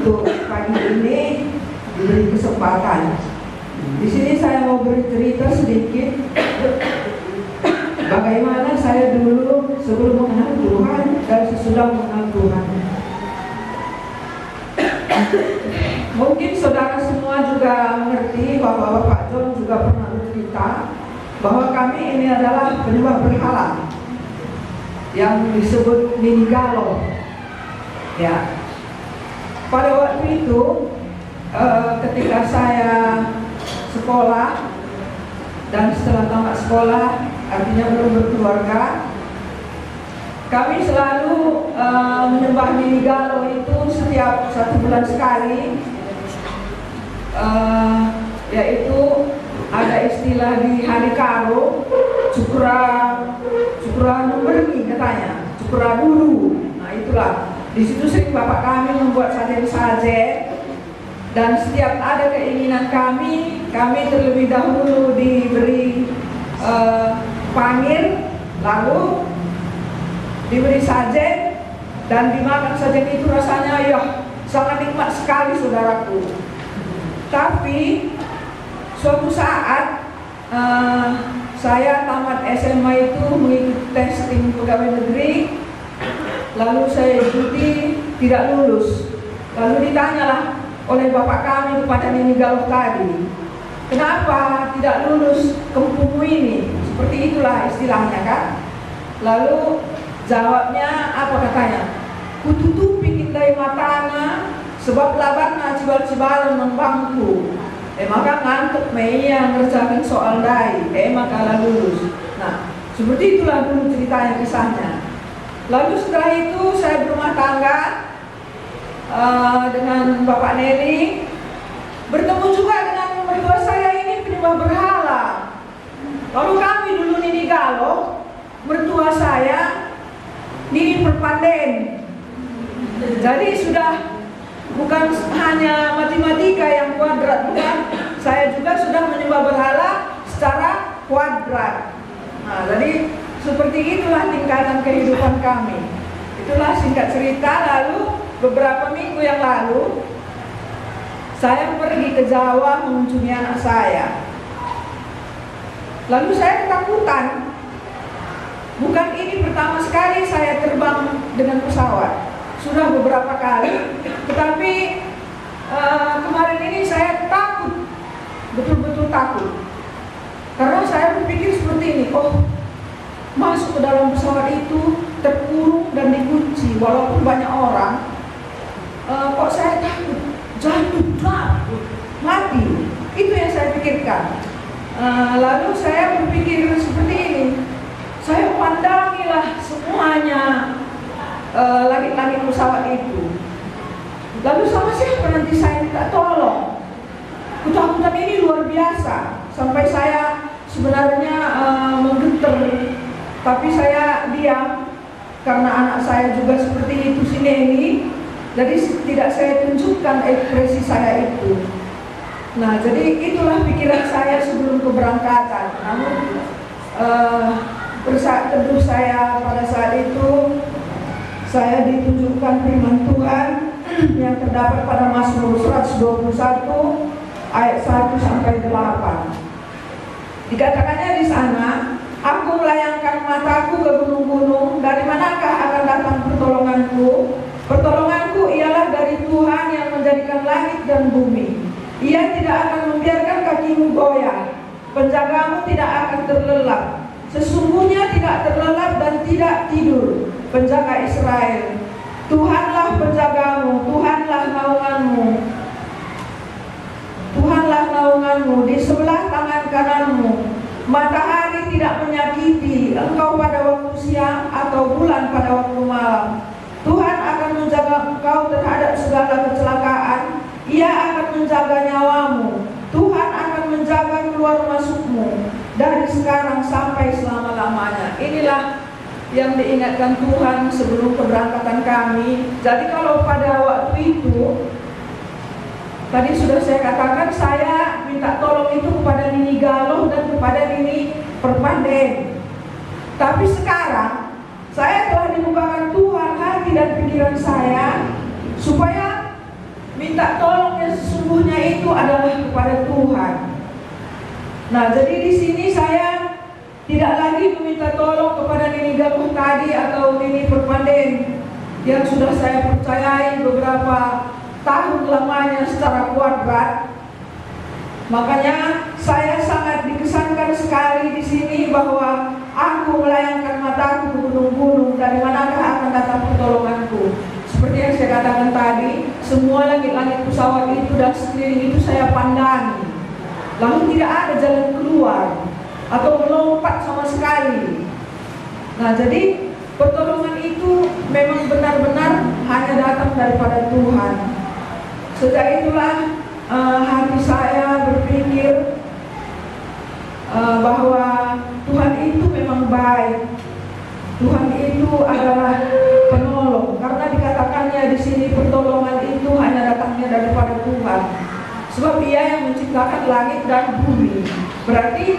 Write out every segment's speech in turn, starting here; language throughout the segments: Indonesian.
Untuk pagi ini diberi kesempatan. Di sini saya mau bercerita sedikit bagaimana saya dulu sebelum mengenal Tuhan dan sesudah mengenal Tuhan. Mungkin saudara semua juga mengerti bahwa Pak John juga pernah bercerita bahwa kami ini adalah penyembah berhala yang disebut Ninigalo. Ya. Pada waktu itu ketika saya sekolah dan setelah tamat sekolah, artinya belum berkeluarga, kami selalu menyembah Ninigalo itu setiap 1 bulan sekali, yaitu ada istilah di hari karo, cukra numerni katanya, cukra dulu. Nah itulah, di situ sering bapak kami membuat sajen-sajen. Dan setiap ada keinginan kami terlebih dahulu diberi pangil, lalu diberi sajen dan dimakan sajen itu rasanya ya sangat nikmat sekali saudaraku. Tapi suatu saat saya tamat SMA itu mengikuti testing pegawai negeri, lalu saya ikuti tidak lulus. Lalu ditanyalah oleh bapak kami kepada Ninigalo tadi, kenapa tidak lulus kempumu ini? Seperti itulah istilahnya kan. Lalu jawabnya apa katanya? Kututupi kindai matana sebab labarna cibal-cibalan membangku. Maka ngantuk meia ngerjakan soal dai, maka lulus. Nah, seperti itulah dulu ceritanya, kisahnya. Lalu setelah itu saya berumah tangga dengan Bapak Nelly, bertemu juga dengan mertua saya ini penyembah berhala. Lalu kami dulu Ninigalo, mertua saya Nini Perpanden. Jadi sudah bukan hanya matematika yang kuadrat, bukan. Saya juga sudah menyembah berhala secara kuadrat. Nah, jadi seperti itulah tingkatan kehidupan kami. Itulah singkat cerita. Lalu beberapa minggu yang lalu saya pergi ke Jawa mengunjungi anak saya. Lalu saya ketakutan. Bukan ini pertama sekali saya terbang dengan pesawat, sudah beberapa kali. Tetapi kemarin ini saya takut, betul-betul takut. Karena saya berpikir seperti ini, masuk ke dalam pesawat itu terkurung dan dikunci, walaupun banyak orang. Kok saya takut jatuh, mati. Itu yang saya pikirkan. Lalu saya berpikir seperti ini, saya pandangilah semuanya langit-langit pesawat itu. Lalu sama siapa nanti saya minta tolong? Ketakutan ini luar biasa, sampai saya sebenarnya menggetar, tapi saya diam karena anak saya juga seperti itu, si Nelly. Jadi tidak saya tunjukkan ekspresi saya itu. Nah, jadi itulah pikiran saya sebelum keberangkatan. Namun bersaat teduh saya pada saat itu, saya ditunjukkan firman Tuhan yang terdapat pada Mazmur 121 ayat 1 sampai 8. Dikatakannya di sana, aku melayangkan mataku ke gunung-gunung, dari manakah akan datang pertolonganku? Pertolonganku ialah dari Tuhan yang menjadikan langit dan bumi. Ia tidak akan membiarkan kakimu goyah, penjagamu tidak akan terlelap. Sesungguhnya tidak terlelap dan tidak tidur penjaga Israel. Tuhanlah penjagamu, Tuhanlah naunganmu. Tuhanlah naunganmu di sebelah tangan kananmu. Matahari tidak menyakiti engkau pada waktu siang atau bulan pada waktu malam. Tuhan akan menjaga engkau terhadap segala kecelakaan. Ia akan menjaga nyawamu. Tuhan akan menjaga keluar masukmu dari sekarang sampai selama-lamanya. Inilah yang diingatkan Tuhan sebelum keberangkatan kami. Jadi kalau pada waktu itu, tadi sudah saya katakan, saya minta tolong itu kepada Ninigalo dan kepada Nini Perpanden. Tapi sekarang saya telah dibukakan Tuhan hati dan pikiran saya supaya minta tolong yang sesungguhnya itu adalah kepada Tuhan. Nah, jadi di sini saya tidak lagi meminta tolong kepada Nini Galuh tadi atau Nini Perpanden yang sudah saya percayai beberapa tahun lamanya secara kuadrat. Makanya saya sangat dikesankan sekali di sini bahwa aku melayangkan mataku ke gunung-gunung, dari manakah akan datang pertolonganku. Seperti yang saya katakan tadi, semua langit-langit pesawat itu dan sekeliling itu saya pandangi. Lalu tidak ada jalan keluar atau melompat sama sekali. Nah, jadi pertolongan itu memang benar-benar hanya datang daripada Tuhan. Sejak itulah hati saya berpikir bahwa Tuhan itu memang baik. Tuhan itu adalah penolong, karena dikatakannya di sini pertolongan itu hanya datangnya daripada Tuhan. Sebab Ia yang menciptakan langit dan bumi. Berarti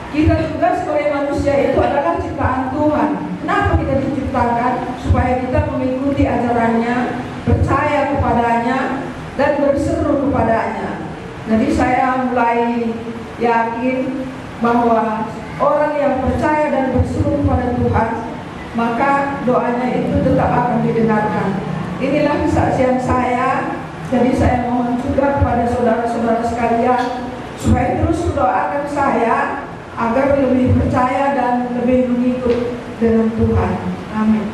kita juga sebagai manusia itu adalah ciptaan Tuhan. Kenapa kita diciptakan? Supaya kita mengikuti ajarannya, percaya kepadanya, dan berseru kepadanya. Jadi saya mulai yakin bahwa orang yang percaya dan berseru kepada Tuhan, maka doanya itu tetap akan didengarkan. Inilah kesaksian saya. Jadi saya mohon juga kepada saudara-saudara sekalian supaya terus mendoakan saya agar lebih percaya dan lebih mengikut dengan Tuhan. Amin.